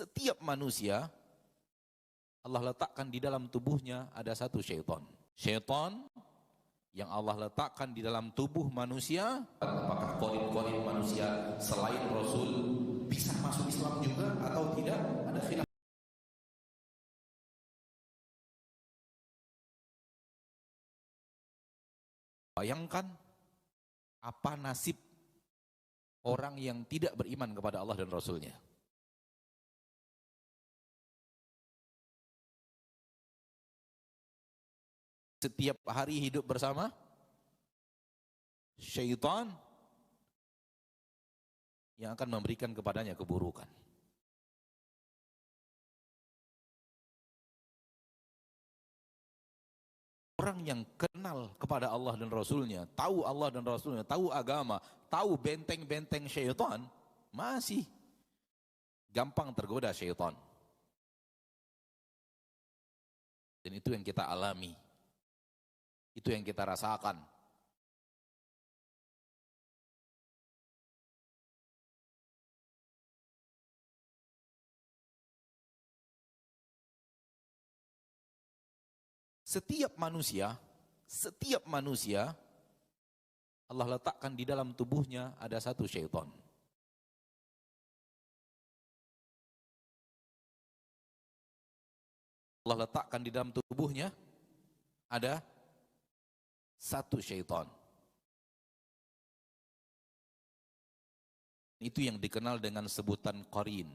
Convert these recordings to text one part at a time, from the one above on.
Setiap manusia Allah letakkan di dalam tubuhnya ada satu syaitan. Syaitan yang Allah letakkan di dalam tubuh manusia, apakah korin-korin manusia selain Rasul bisa masuk Islam juga atau tidak? Ada khilaf. Bayangkan apa nasib orang yang tidak beriman kepada Allah dan Rasulnya. Setiap hari hidup bersama syaitan yang akan memberikan kepadanya keburukan. Orang yang kenal kepada Allah dan Rasulnya, tahu Allah dan Rasulnya, tahu agama, tahu benteng-benteng syaitan, masih gampang tergoda syaitan. Dan itu yang kita alami, itu yang kita rasakan. Setiap manusia Allah letakkan di dalam tubuhnya ada satu syaitan. Allah letakkan di dalam tubuhnya ada satu syaitan. Itu yang dikenal dengan sebutan qarin.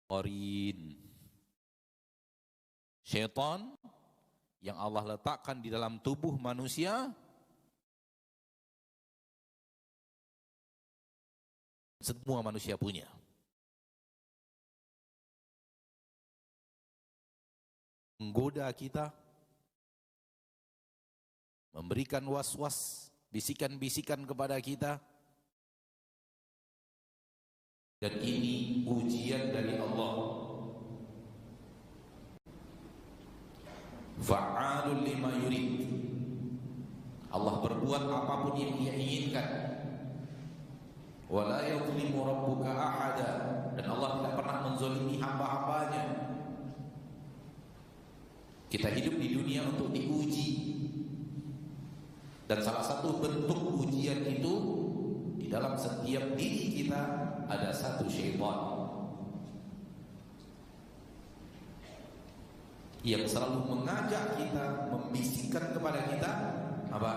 Qarin. Syaitan yang Allah letakkan di dalam tubuh manusia semua manusia punya. Menggoda kita, memberikan was-was, bisikan-bisikan kepada kita. Dan ini ujian dari Allah. Fa'alul lima yurid. Allah berbuat apapun yang Dia inginkan. Wa la yuzlimu rabbuka ahada. Dan Allah tidak pernah menzalimi hamba-hambanya. Kita hidup di dunia untuk diuji. Dan salah satu bentuk ujian itu di dalam setiap diri kita ada satu syaitan yang selalu mengajak kita, membisikkan kepada kita apa?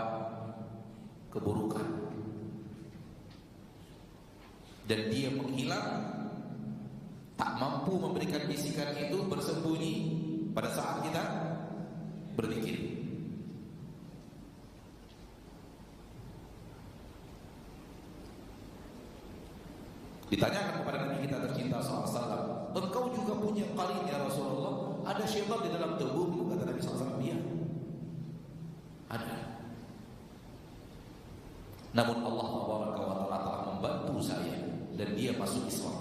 Keburukan. Dan dia menghilang, tak mampu memberikan bisikan itu, bersembunyi pada saat kita berzikir. Ditanyakan kepada Nabi kita tercinta SAW, engkau juga punya qarin ya Rasulullah? Ada syaitan di dalam tubuhmu? Kata Nabi SAW, iya, ada. Namun Allah SWT telah membantu saya dan dia masuk Islam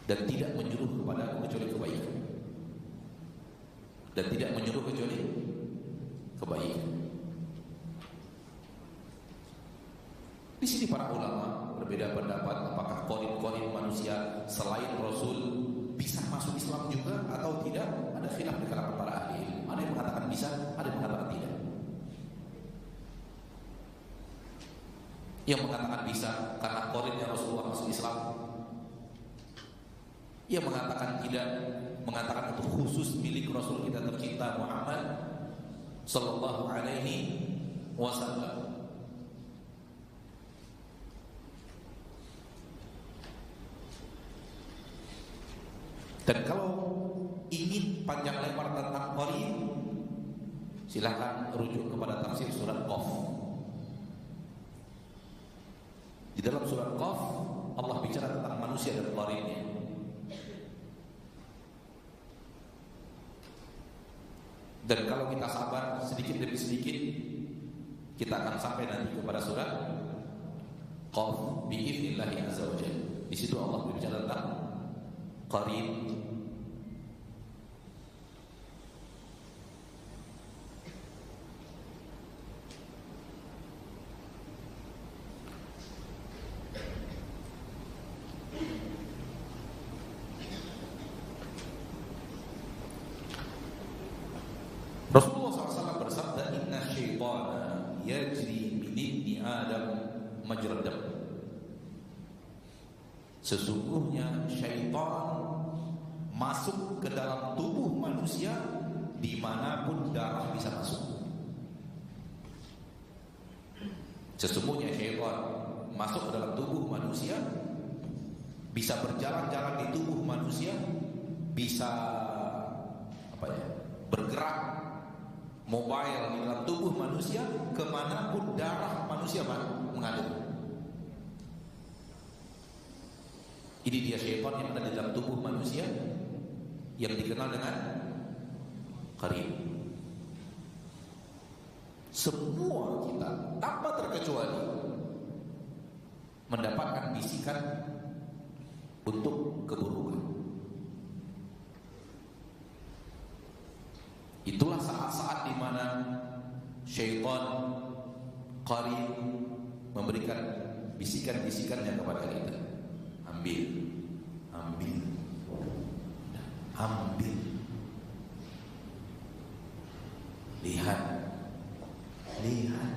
dan tidak menyuruh kepada aku kecuali kebaikan, dan tidak menyuruh kecuali kebaikan. Di sini para ulama berbeda pendapat apakah qarin-qarin manusia selain Rasul bisa masuk Islam juga atau tidak. Ada khilaf di kalangan para ahli ilmu. Ada yang mengatakan bisa, ada yang mengatakan tidak. Yang mengatakan bisa karena qarinnya Rasulullah masuk Islam. Yang mengatakan tidak, mengatakan itu khusus milik Rasul kita tercinta Muhammad sallallahu alaihi wasallam. Dan kalau ingin panjang lebar tentang qarin, silahkan rujuk kepada tafsir surat Qaf. Di dalam surat Qaf Allah bicara tentang manusia dan qarinnya. Dan kalau kita sabar sedikit demi sedikit, kita akan sampai nanti kepada surat Qaf bi'idznillah azza wa jalla. Di situ Allah berbicara tentang qarin. Adam majrad dam. Sesungguhnya syaitan masuk ke dalam tubuh manusia dimanapun darah bisa masuk. Sesungguhnya syaitan masuk ke dalam tubuh manusia, bisa berjalan-jalan di tubuh manusia, bisa bergerak mobile di dalam tubuh manusia kemanapun darah manusia mengalir. Ini dia syaitan yang ada di dalam tubuh manusia yang dikenal dengan qarin. Semua kita tanpa terkecuali mendapatkan bisikan untuk keburukan. Itulah saat-saat di mana syaitan qarin memberikan bisikan-bisikannya kepada kita. Ambil, ambil, ambil. Lihat, lihat.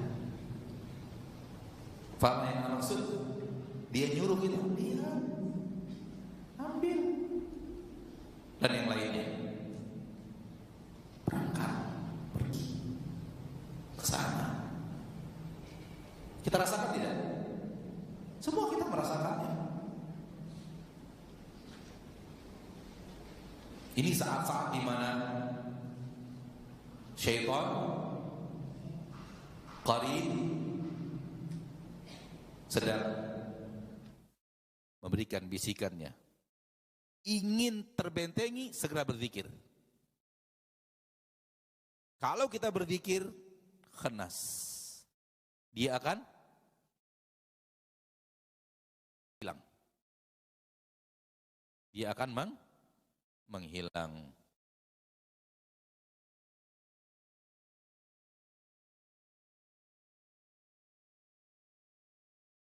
Faham yang maksud? Dia nyuruh kita, lihat, ambil. Dan yang lainnya, berangkat, pergi ke sana. Kita rasakan tidak? Semua kita merasakannya. Ini saat-saat di mana syaitan qarin sedang memberikan bisikannya. Ingin terbentengi, segera berzikir. Kalau kita berzikir, khanas, dia akan hilang. Dia akan menghilang.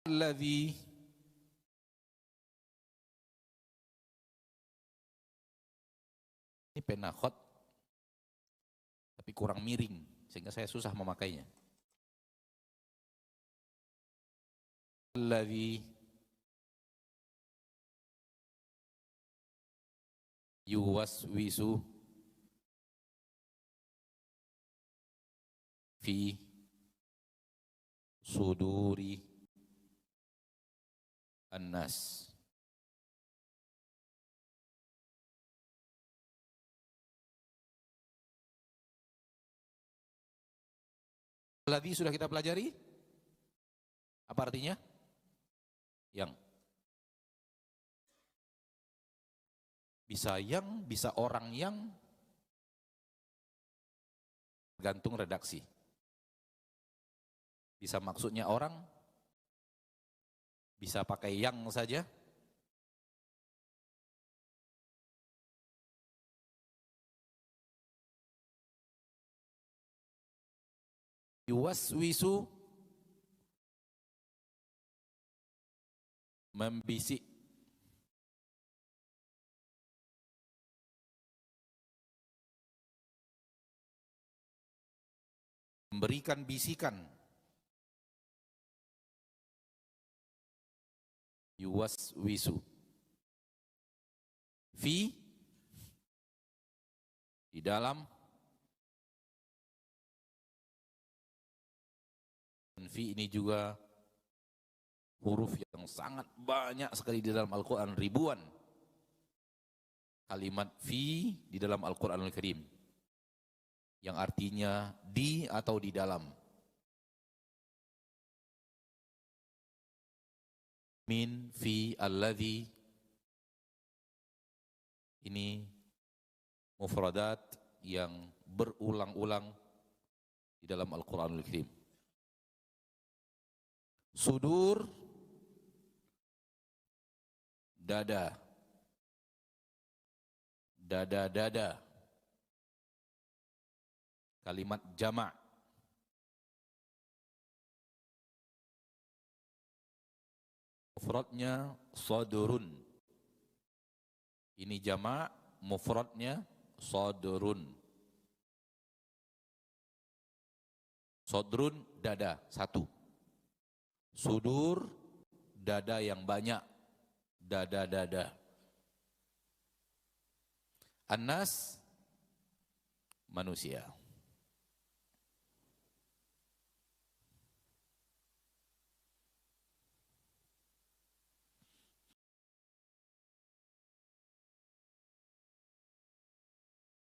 Alladzi ini pena khot tapi kurang miring sehingga saya susah memakainya. Alladzi yuwaswisu fi suduri annas. Alladzi sudah kita pelajari. Apa artinya? Yang. Bisa yang, bisa orang yang, tergantung redaksi. Bisa maksudnya orang, bisa pakai yang saja. Yuwaswisu, membisik. Memberikan bisikan. Yuwaswisu fi, di dalam, dan fi ini juga huruf yang sangat banyak sekali di dalam Al-Quran, ribuan kalimat fi di dalam Al-Quranul Karim yang artinya di atau di dalam. Min, fi, alladhi, ini mufradat yang berulang-ulang di dalam Al-Quranul Karim. Sudur, dada, dada-dada, kalimat jama'. Mufradnya sadurun. Ini jama', mufradnya sadurun. Sadrun, dada, satu. Sudur, dada yang banyak. Dada-dada. An-nas, manusia.